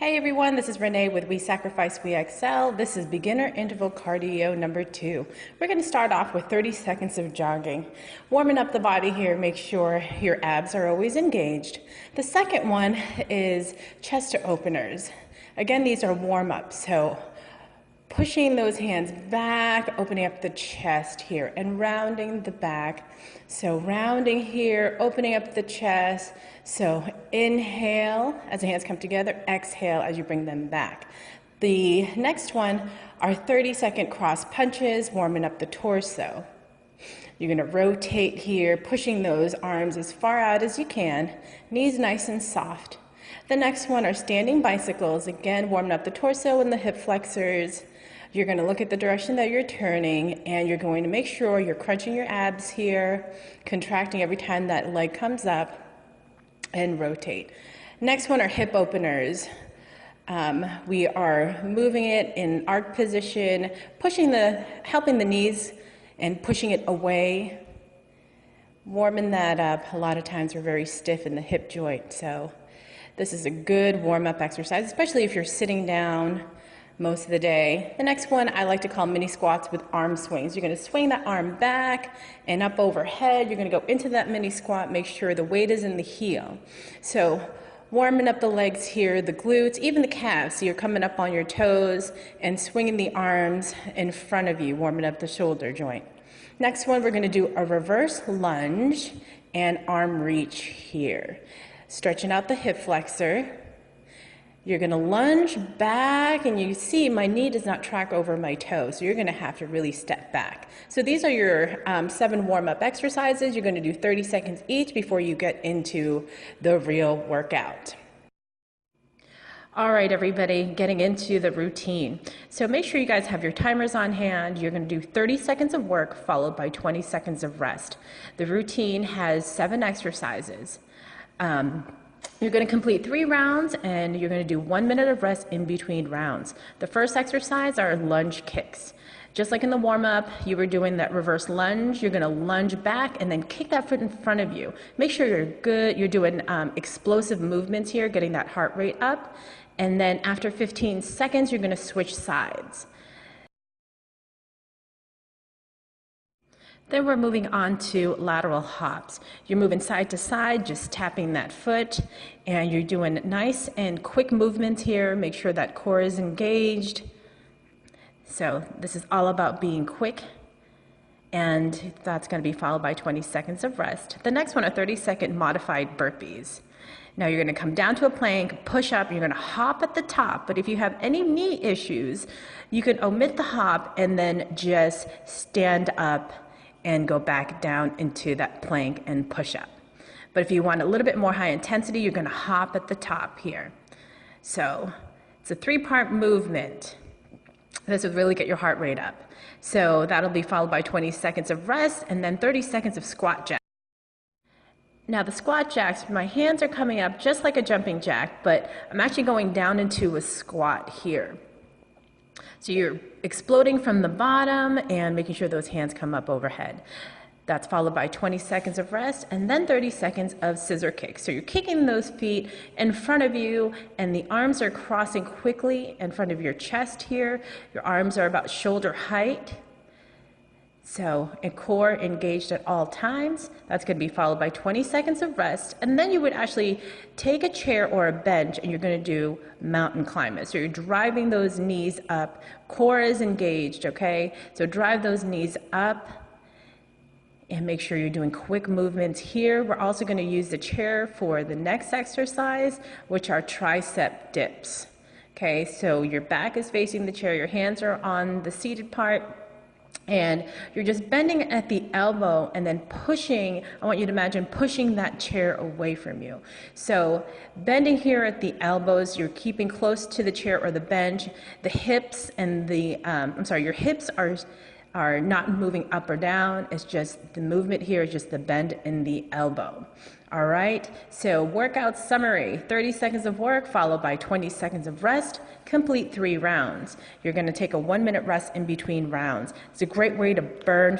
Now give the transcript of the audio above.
Hey everyone, this is Renee with We Sacrifice, We Excel. This is beginner interval cardio number 2. We're going to start off with 30 seconds of jogging. Warming up the body here, make sure your abs are always engaged. The second one is chest openers. Again, these are warm-ups, so pushing those hands back, opening up the chest here, and rounding the back. So rounding here, opening up the chest. So inhale as the hands come together, exhale as you bring them back. The next one are 30-second cross punches, warming up the torso. You're going to rotate here, pushing those arms as far out as you can, knees nice and soft. The next one are standing bicycles, again warming up the torso and the hip flexors. You're going to look at the direction that you're turning, and you're going to make sure you're crunching your abs here, contracting every time that leg comes up, and rotate. Next one are hip openers. We are moving it in arc position, helping the knees and pushing it away, warming that up. A lot of times we're very stiff in the hip joint, so this is a good warm-up exercise, especially if you're sitting down most of the day. The next one I like to call mini squats with arm swings. You're going to swing that arm back and up overhead. You're going to go into that mini squat, make sure the weight is in the heel. So warming up the legs here, the glutes, even the calves. So you're coming up on your toes and swinging the arms in front of you, warming up the shoulder joint. Next one, we're going to do a reverse lunge and arm reach here. Stretching out the hip flexor. You're going to lunge back, and you see my knee does not track over my toe, so you're going to have to really step back. So these are your 7 warm-up exercises. You're going to do 30 seconds each before you get into the real workout. All right, everybody, getting into the routine. So make sure you guys have your timers on hand. You're going to do 30 seconds of work followed by 20 seconds of rest. The routine has 7 exercises. You're going to complete 3 rounds, and you're going to do 1 minute of rest in between rounds. The first exercise are lunge kicks. Just like in the warm-up, you were doing that reverse lunge. You're going to lunge back and then kick that foot in front of you. Make sure you're good. You're doing explosive movements here, getting that heart rate up. And then after 15 seconds, you're going to switch sides. Then we're moving on to lateral hops. You're moving side to side, just tapping that foot, and you're doing nice and quick movements here. Make sure that core is engaged. So this is all about being quick, and that's going to be followed by 20 seconds of rest. The next one are 30-second modified burpees. Now you're going to come down to a plank, push up, you're going to hop at the top, but if you have any knee issues, you can omit the hop and then just stand up and go back down into that plank and push up. But if you want a little bit more high intensity, you're going to hop at the top here. So it's a 3-part movement. This will really get your heart rate up. So that'll be followed by 20 seconds of rest and then 30 seconds of squat jack. Now the squat jacks, my hands are coming up just like a jumping jack, but I'm actually going down into a squat here. So you're exploding from the bottom and making sure those hands come up overhead. That's followed by 20 seconds of rest and then 30 seconds of scissor kicks. So you're kicking those feet in front of you, and the arms are crossing quickly in front of your chest here. Your arms are about shoulder height. So a core engaged at all times. That's going to be followed by 20 seconds of rest. And then you would actually take a chair or a bench, and you're going to do mountain climbers. So you're driving those knees up. Core is engaged, okay? So drive those knees up and make sure you're doing quick movements here. We're also going to use the chair for the next exercise, which are tricep dips. Okay, so your back is facing the chair. Your hands are on the seated part. And you're just bending at the elbow and then pushing. I want you to imagine pushing that chair away from you. So bending here at the elbows, you're keeping close to the chair or the bench. The hips and your hips are not moving up or down. It's just the movement here is just the bend in the elbow. All right, so workout summary, 30 seconds of work followed by 20 seconds of rest, complete 3 rounds. You're gonna take a 1 minute rest in between rounds. It's a great way to burn